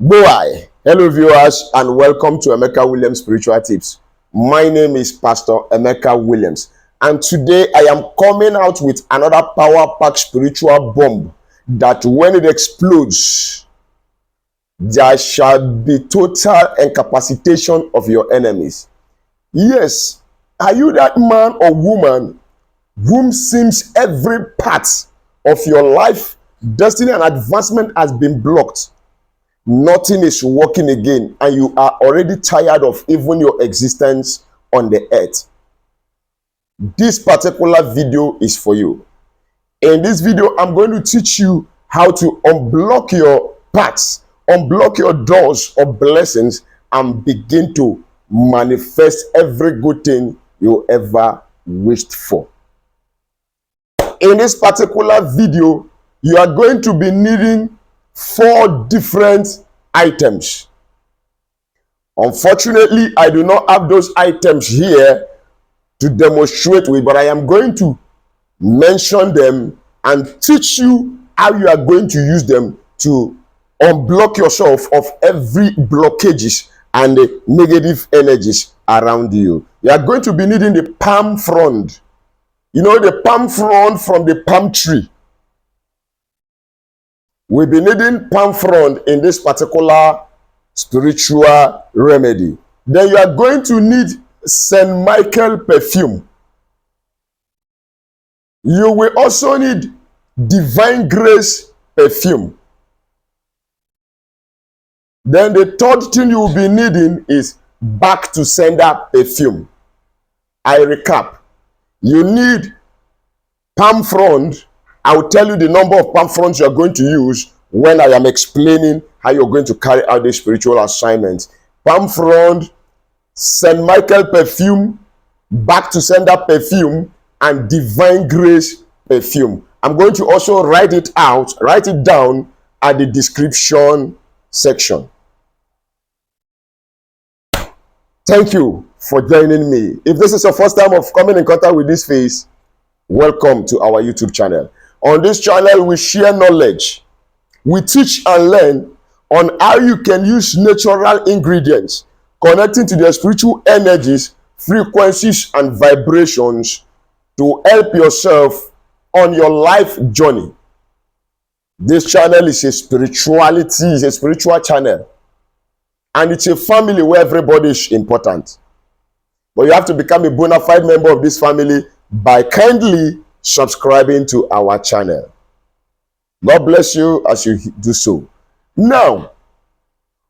Boy, hello viewers and welcome to Emeka Williams Spiritual Tips. My name is Pastor Emeka Williams and today I am coming out with another power-packed spiritual bomb that when it explodes, there shall be total incapacitation of your enemies. Yes, are you that man or woman whom seems every part of your life, destiny and advancement has been blocked? Nothing is working again and you are already tired of even your existence on the earth. This particular video is for you. In this video, I'm going to teach you how to unblock your paths, unblock your doors of blessings, and begin to manifest every good thing you ever wished for. In this particular video, you are going to be needing 4 different items. Unfortunately, I do not have those items here to demonstrate with, but I am going to mention them and teach you how you are going to use them to unblock yourself of every blockages and the negative energies around you. You are going to be needing the palm frond. You know the palm frond from the palm tree. We'll be needing palm frond in this particular spiritual remedy. Then you are going to need St. Michael perfume. You will also need divine grace perfume. Then the third thing you will be needing is back to sender perfume. I recap. You need palm frond. I will tell you the number of palm fronds you are going to use when I am explaining how you're going to carry out this spiritual assignment. Palm frond, St. Michael perfume, back to sender perfume, and divine grace perfume. I'm going to also write it down at the description section. Thank you for joining me. If this is your first time of coming in contact with this face, welcome to our YouTube channel. On this channel, we share knowledge. We teach and learn on how you can use natural ingredients, connecting to their spiritual energies, frequencies, and vibrations to help yourself on your life journey. This channel is a spiritual channel. And it's a family where everybody is important. But you have to become a bona fide member of this family by kindly subscribing to our channel. God bless you as you do so. Now,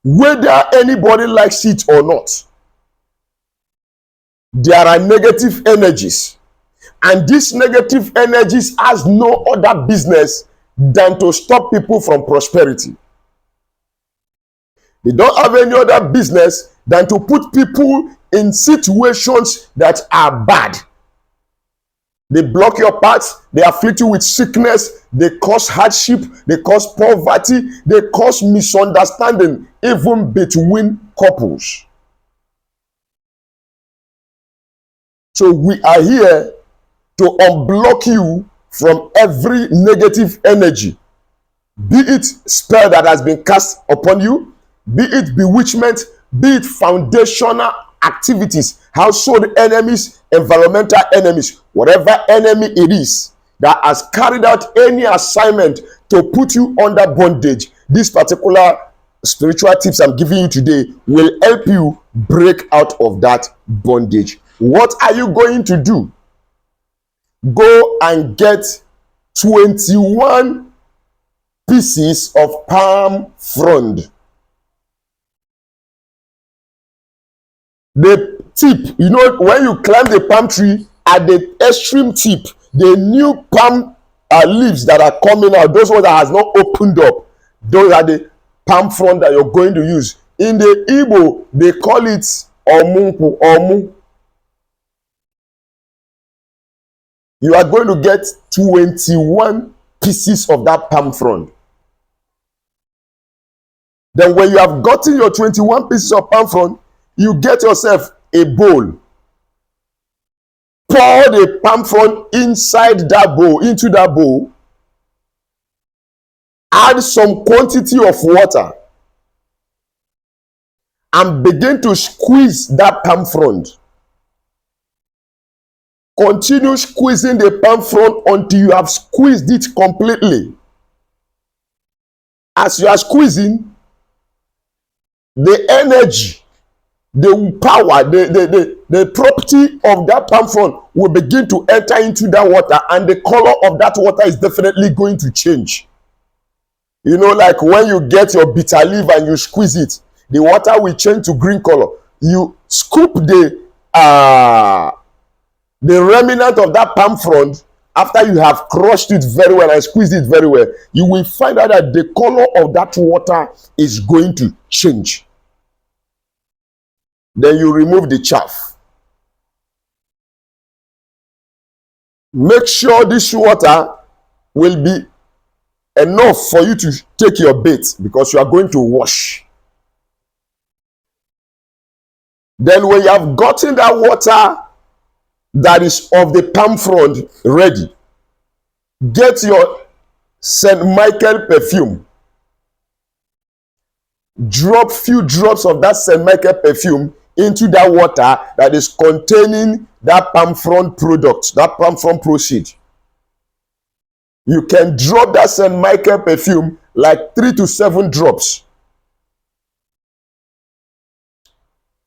whether anybody likes it or not, there are negative energies, and these negative energies has no other business than to stop people from prosperity. They don't have any other business than to put people in situations that are bad. They block your path, they afflict you with sickness, they cause hardship, they cause poverty, they cause misunderstanding, even between couples. So we are here to unblock you from every negative energy, be it spell that has been cast upon you, be it bewitchment, be it foundational activities, household enemies, environmental enemies, whatever enemy it is that has carried out any assignment to put you under bondage. This particular spiritual tips I'm giving you today will help you break out of that bondage. What are you going to do? Go and get 21 pieces of palm frond. The tip, you know, when you climb the palm tree, at the extreme tip, the new palm leaves that are coming out, those ones that has not opened up, those are the palm frond that you're going to use. In the Igbo, they call it omunku, omu. You are going to get 21 pieces of that palm frond. Then when you have gotten your 21 pieces of palm frond, you get yourself a bowl. Pour the palm frond inside that bowl, into that bowl. Add some quantity of water. and begin to squeeze that palm frond. Continue squeezing the palm frond until you have squeezed it completely. As you are squeezing, the energy, the power, the property of that palm frond will begin to enter into that water, and the color of that water is definitely going to change. You know, like when you get your bitter leaf and you squeeze it, the water will change to green color. You scoop the remnant of that palm frond after you have crushed it very well and squeezed it very well. You will find out that the color of that water is going to change. Then you remove the chaff. Make sure this water will be enough for you to take your bath, because you are going to wash. Then when you have gotten that water that is of the palm frond ready, get your St. Michael perfume. Drop few drops of that St. Michael perfume into that water that is containing that palm frond product, that palm frond proceed. You can drop that St. Michael perfume like 3 to 7 drops.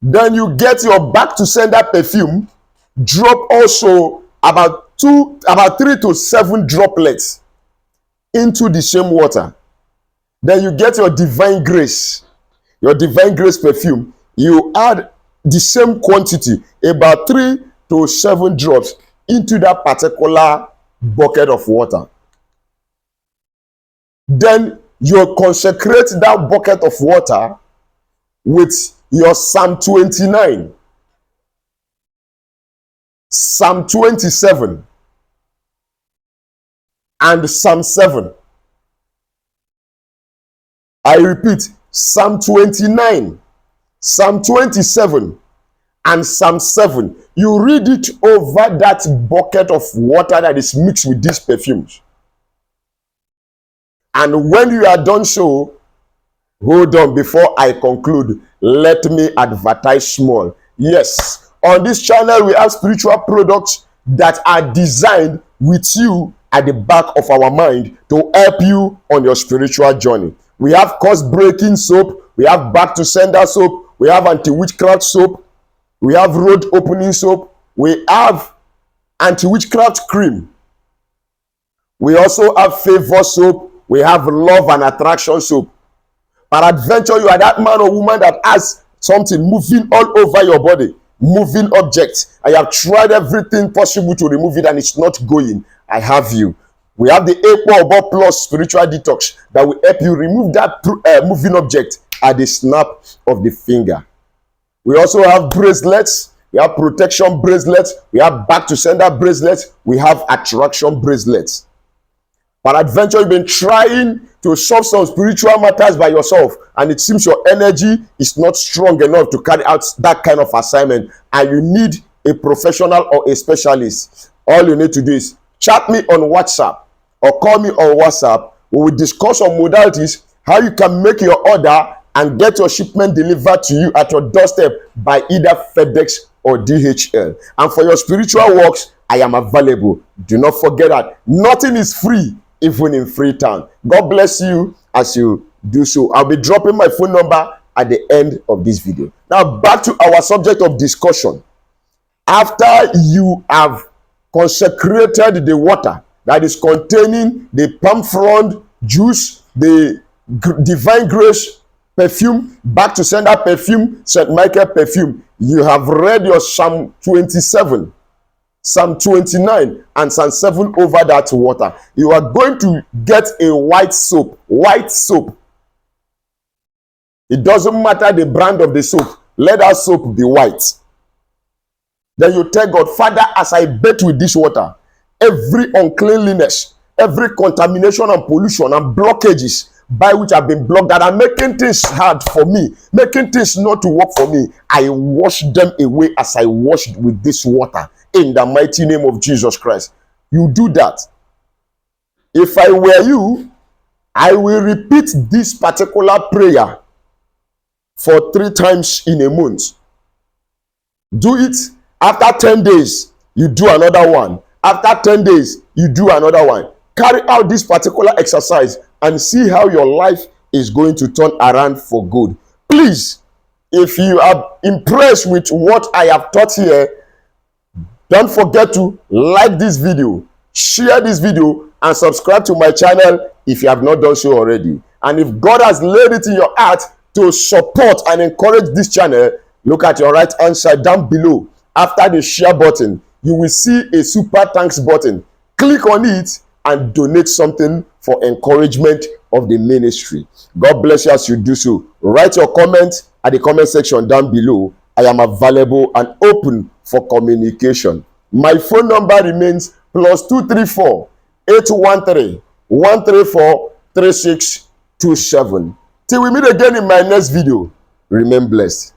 Then you get your back to sender perfume, drop also about 3 to 7 droplets into the same water. Then you get your divine grace perfume. You add the same quantity, about 3 to 7 drops, into that particular bucket of water. Then you consecrate that bucket of water with your Psalm 29, Psalm 27, and Psalm 7. I repeat, Psalm 29, Psalm 27, and Psalm 7. You read it over that bucket of water that is mixed with these perfumes. And when you are done so, hold on, before I conclude, let me advertise small. Yes, on this channel we have spiritual products that are designed with you at the back of our mind to help you on your spiritual journey. We have course-breaking soap, we have back to sender soap, we have anti-witchcraft soap, we have road opening soap, we have anti-witchcraft cream, we also have favor soap, we have love and attraction soap. Peradventure, you are that man or woman that has something moving all over your body, moving objects. I have tried everything possible to remove it and it's not going. I have you. We have the Equal Plus spiritual detox that will help you remove that moving object at the snap of the finger. We also have bracelets. We have protection bracelets. We have back to sender bracelets. We have attraction bracelets. Peradventure, you've been trying to solve some spiritual matters by yourself, and it seems your energy is not strong enough to carry out that kind of assignment, and you need a professional or a specialist. All you need to do is chat me on WhatsApp or call me on WhatsApp. We will discuss on modalities, how you can make your order and get your shipment delivered to you at your doorstep by either FedEx or DHL. And for your spiritual works, I am available. Do not forget that nothing is free, even in Freetown. God bless you as you do so. I'll be dropping my phone number at the end of this video. Now back to our subject of discussion. After you have consecrated the water that is containing the palm frond juice, the divine grace perfume, back to sender perfume, St. Michael perfume, you have read your Psalm 27, Psalm 29, and Psalm 7 over that water. You are going to get a white soap. White soap. It doesn't matter the brand of the soap. Let that soap be white. Then you tell God, Father, as I bathe with this water, every uncleanliness, every contamination and pollution and blockages by which I've been blocked that are making things hard for me, making things not to work for me, I wash them away as I washed with this water in the mighty name of Jesus Christ. You do that. If I were you, I will repeat this particular prayer for 3 times in a month. Do it. After 10 days, you do another one. After 10 days, you do another one. Carry out this particular exercise and see how your life is going to turn around for good. Please, if you are impressed with what I have taught here, don't forget to like this video, share this video, and subscribe to my channel if you have not done so already. And if God has laid it in your heart to support and encourage this channel, look at your right hand side down below. After the share button, you will see a super thanks button. Click on it and donate something for encouragement of the ministry. God bless you as you do so. Write your comment at the comment section down below. I am available and open for communication. My phone number remains +234 813 134 3627. Till we meet again in my next video, remain blessed.